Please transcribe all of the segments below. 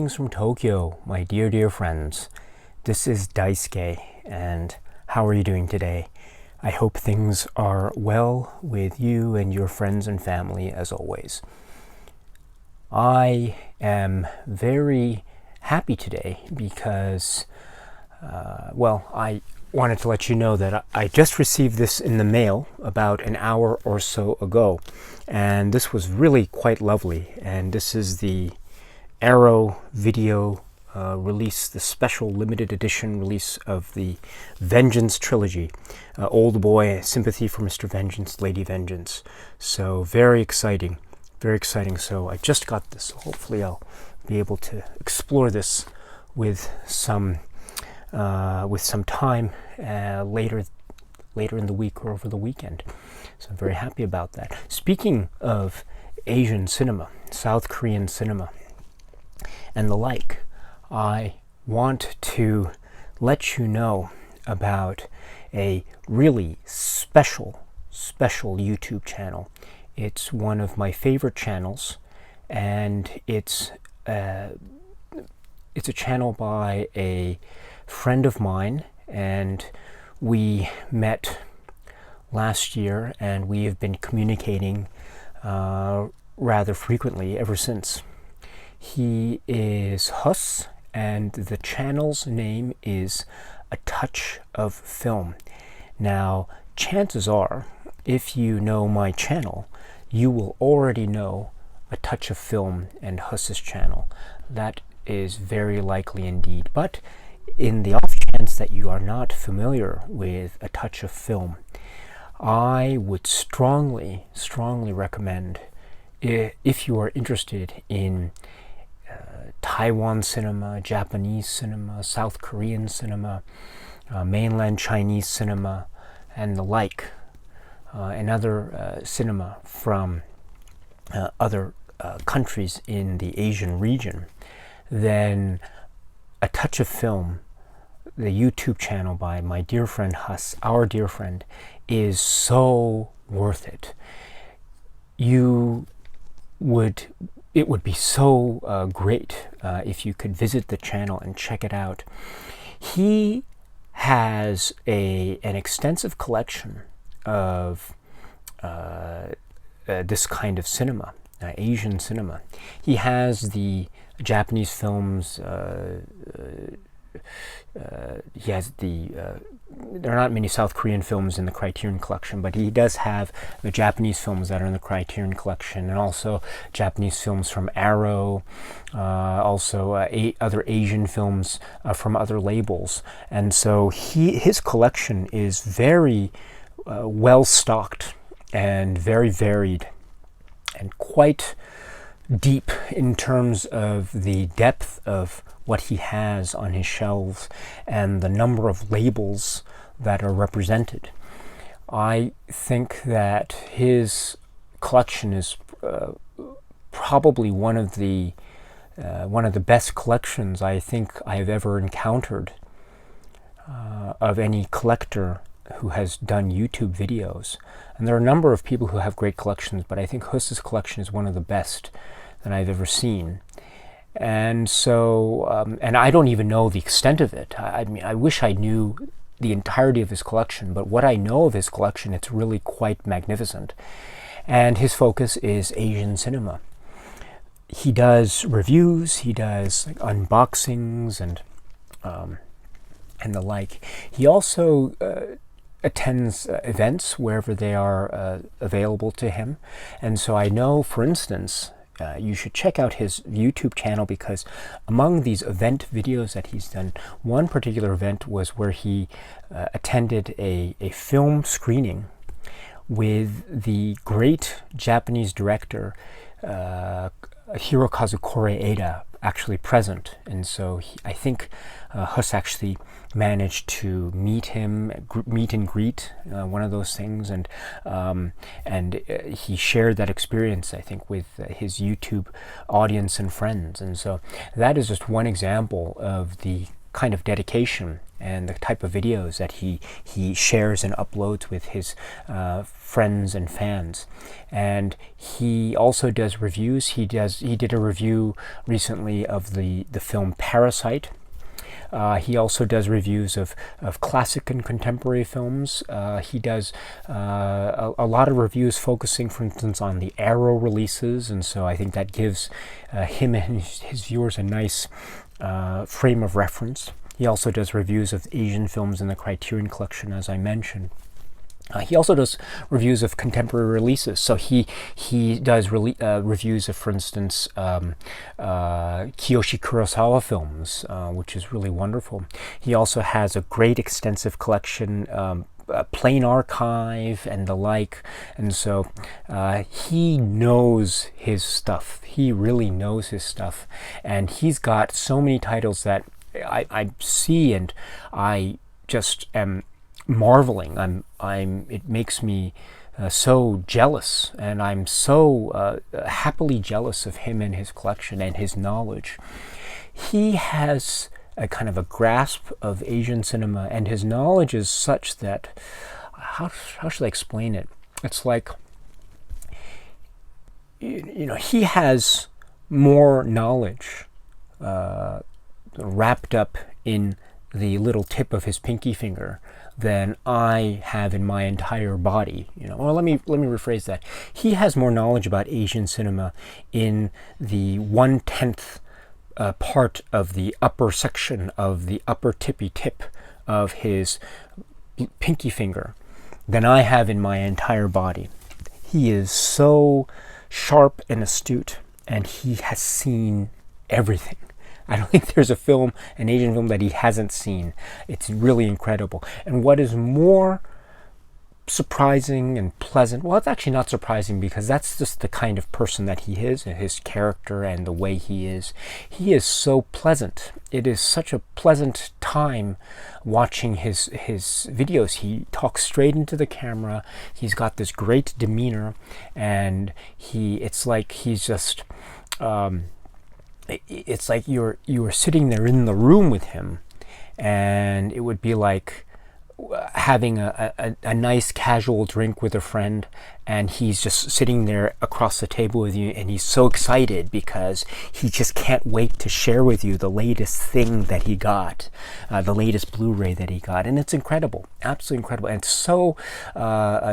Greetings from Tokyo, my dear friends. This is Daisuke, and how are you doing today? I hope things are well with you and your friends and family as always. I am very happy today because, I wanted to let you know that I just received this in the mail about an hour or so ago, and this was really quite lovely. And this is the Arrow video release, the special limited edition release of the Vengeance trilogy. Old Boy, Sympathy for Mr. Vengeance, Lady Vengeance. So very exciting, very exciting. So I just got this. So hopefully I'll be able to explore this with some time later in the week or over the weekend. So I'm very happy about that. Speaking of Asian cinema, South Korean cinema, and the like, I want to let you know about a really special YouTube channel. It's one of my favorite channels, and it's a channel by a friend of mine, and we met last year, and we have been communicating rather frequently ever since. He is Hus, and the channel's name is A Touch of Film. Now, chances are, if you know my channel, you will already know A Touch of Film and Hus's channel. That is very likely indeed. But in the off chance that you are not familiar with A Touch of Film, I would strongly recommend, if you are interested in Taiwan cinema, Japanese cinema, South Korean cinema, mainland Chinese cinema, and the like, and other cinema from other countries in the Asian region, then A Touch of Film, the YouTube channel by my dear friend Hus, our dear friend, is so worth it. It would be so great if you could visit the channel and check it out. He has an extensive collection of this kind of cinema, Asian cinema. He has the Japanese films. He has there are not many South Korean films in the Criterion Collection, but he does have the Japanese films that are in the Criterion Collection, and also Japanese films from Arrow, also other Asian films from other labels. And so his collection is very well stocked and very varied and quite deep in terms of the depth of what he has on his shelves and the number of labels that are represented. I think that his collection is probably one of the best collections I think I have ever encountered of any collector who has done YouTube videos. And there are a number of people who have great collections, but I think Hus's collection is one of the best that I've ever seen. And so, and I don't even know the extent of it. I mean, I wish I knew the entirety of his collection, but what I know of his collection, it's really quite magnificent. And his focus is Asian cinema. He does reviews, he does like unboxings and the like. He also attends events wherever they are available to him. And so I know, for instance, you should check out his YouTube channel, because among these event videos that he's done, one particular event was where he attended a film screening with the great Japanese director Hirokazu Kore-eda actually present. And so I think Hus actually managed to meet and greet, one of those things, and he shared that experience, I think, with his YouTube audience and friends. And so that is just one example of the kind of dedication and the type of videos that he shares and uploads with his friends and fans. And he also does reviews. He did a review recently of the film Parasite. He also does reviews of classic and contemporary films. He does a lot of reviews focusing, for instance, on the Arrow releases, and so I think that gives him and his viewers a nice frame of reference. He also does reviews of Asian films in the Criterion Collection, as I mentioned. He also does reviews of contemporary releases. So he does reviews of, for instance, Kiyoshi Kurosawa films, which is really wonderful. He also has a great extensive collection, Plain Archive and the like. And so he knows his stuff. He really knows his stuff. And he's got so many titles that I see and I just am marveling. It makes me so jealous, and I'm so happily jealous of him and his collection and his knowledge. He has a kind of a grasp of Asian cinema, and his knowledge is such that, how should I explain it? It's like, he has more knowledge wrapped up in the little tip of his pinky finger than I have in my entire body. Well, let me rephrase that. He has more knowledge about Asian cinema in the 1/10 part of the upper section of the upper tippy tip of his pinky finger than I have in my entire body. He is so sharp and astute, and he has seen everything. I don't think there's a film, an Asian film, that he hasn't seen. It's really incredible. And what is more surprising and pleasant, well, it's actually not surprising because that's just the kind of person that he is, and his character and the way he is. He is so pleasant. It is such a pleasant time watching his videos. He talks straight into the camera. He's got this great demeanor, and it's like he's just... it's like you were sitting there in the room with him, and it would be like having a nice casual drink with a friend, and he's just sitting there across the table with you, and he's so excited because he just can't wait to share with you the latest thing that he got, the latest Blu-ray that he got. And it's incredible, absolutely incredible, and it's so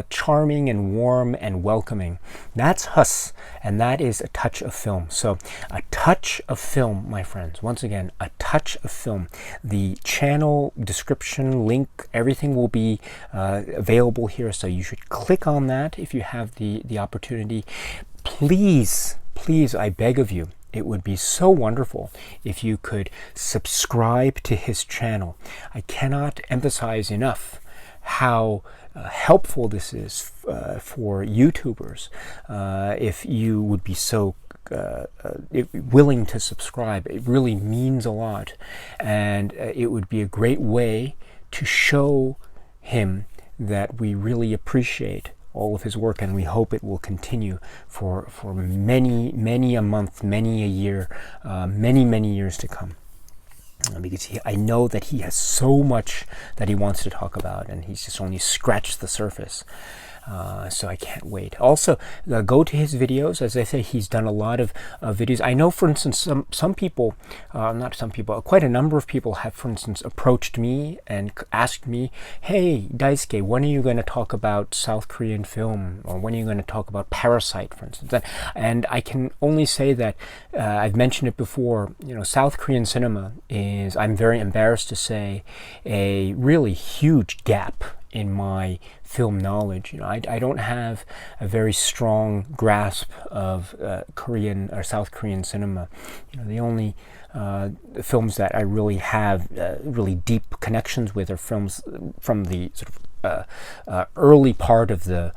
charming and warm and welcoming. That's Huss, and that is A Touch of Film. So A Touch of Film, my friends, once again, A Touch of Film. The channel description link, everything will be available here, so you should click on that if you have the opportunity. Please, I beg of you, it would be so wonderful if you could subscribe to his channel. I cannot emphasize enough how helpful this is for YouTubers if you would be so willing to subscribe. It really means a lot, and it would be a great way to show him that we really appreciate all of his work, and we hope it will continue for many a month, many a year, many years to come. Because I know that he has so much that he wants to talk about, and he's just only scratched the surface. So I can't wait. Also, go to his videos. As I say, he's done a lot of videos. I know, for instance, some people, not some people, quite a number of people have, for instance, approached me and asked me, "Hey, Daisuke, when are you going to talk about South Korean film? Or when are you going to talk about Parasite, for instance?" And I can only say that, I've mentioned it before, South Korean cinema is, I'm very embarrassed to say, a really huge gap in my film knowledge. I don't have a very strong grasp of Korean or South Korean cinema. The only films that I really have really deep connections with are films from the sort of early part of the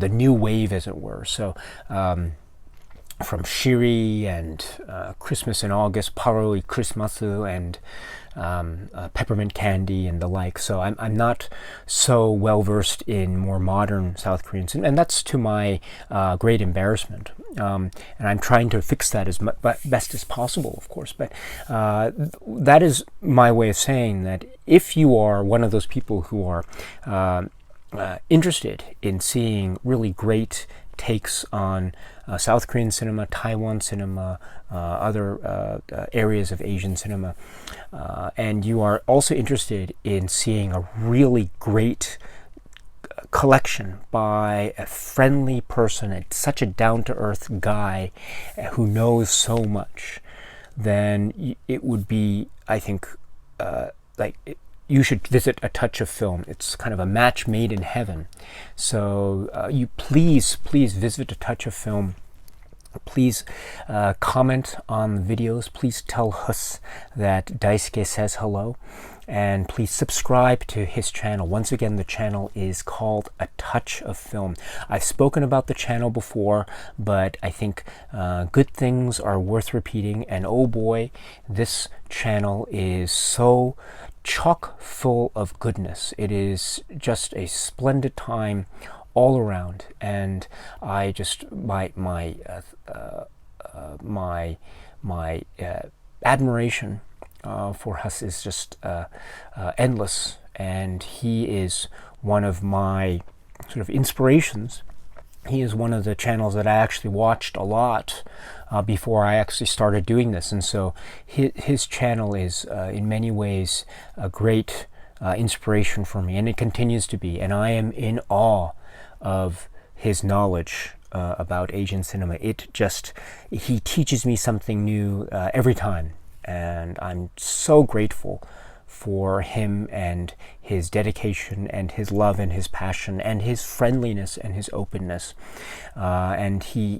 new wave, as it were. So from Shiri and Christmas in August, Paroi Christmasu, and Peppermint Candy and the like. So I'm not so well versed in more modern South Korean cinema, and that's to my great embarrassment. And I'm trying to fix that as best as possible, of course. But that is my way of saying that if you are one of those people who are interested in seeing really great takes on South Korean cinema, Taiwan cinema, other areas of Asian cinema, and you are also interested in seeing a really great collection by a friendly person, such a down-to-earth guy who knows so much, then it would be, I think, you should visit A Touch of Film. It's kind of a match made in heaven. So you please visit A Touch of Film. Please comment on the videos. Please tell Hus that Daisuke says hello. And please subscribe to his channel. Once again, the channel is called A Touch of Film. I've spoken about the channel before, but I think good things are worth repeating. And oh boy, this channel is so chock full of goodness. It is just a splendid time all around, and I just my admiration for Hus is just endless, and he is one of my sort of inspirations. He is one of the channels that I actually watched a lot before I actually started doing this, and so his channel is in many ways a great inspiration for me, and it continues to be, and I am in awe of his knowledge about Asian cinema. He teaches me something new every time, and I'm so grateful for him and his dedication and his love and his passion and his friendliness and his openness. And he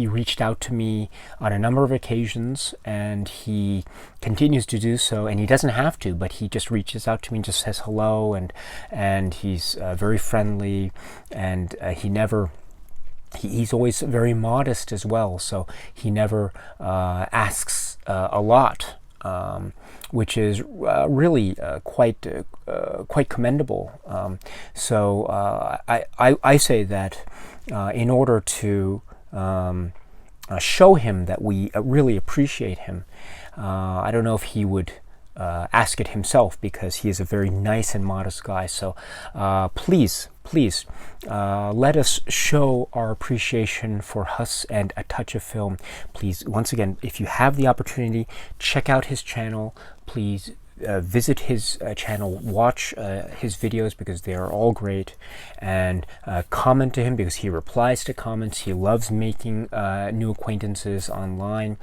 reached out to me on a number of occasions, and he continues to do so, and he doesn't have to, but he just reaches out to me and just says hello, and he's very friendly, and he's always very modest as well, so he never asks a lot, which is really quite commendable. So I say that in order to show him that we really appreciate him, I don't know if he would ask it himself, because he is a very nice and modest guy. So please let us show our appreciation for Hus and A Touch of Film. Please, once again, if you have the opportunity, check out his channel. Please visit his channel, watch his videos, because they are all great, and comment to him, because he replies to comments. He loves making new acquaintances online,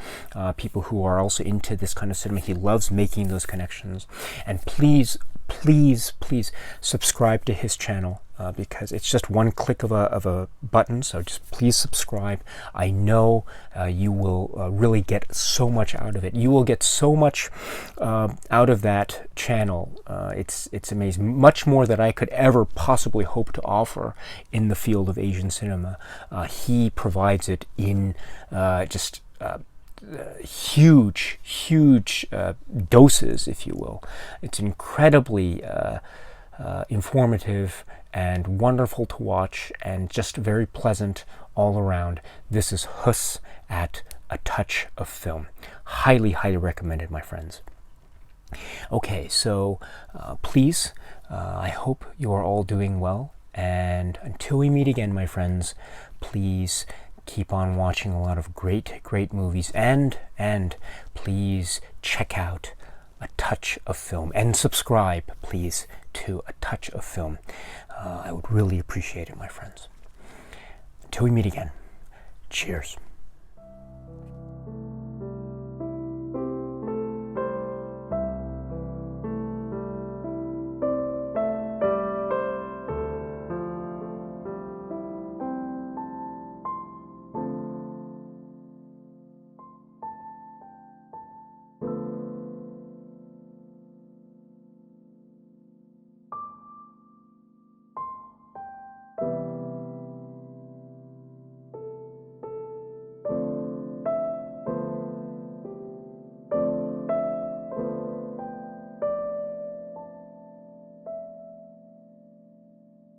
people who are also into this kind of cinema. He loves making those connections. And please subscribe to his channel, because it's just one click of a button. So just please subscribe. I know you will really get so much out of it. You will get so much out of that channel. It's amazing. Much more than I could ever possibly hope to offer in the field of Asian cinema. He provides it in just huge doses, if you will. It's incredibly informative and wonderful to watch, and just very pleasant all around. This is Hus at A Touch of Film. Highly recommended, my friends. Okay, so please, I hope you are all doing well, and until we meet again, my friends, please keep on watching a lot of great movies, and please check out A Touch of Film, and subscribe, please, to A Touch of Film. I would really appreciate it, my friends. Until we meet again, cheers.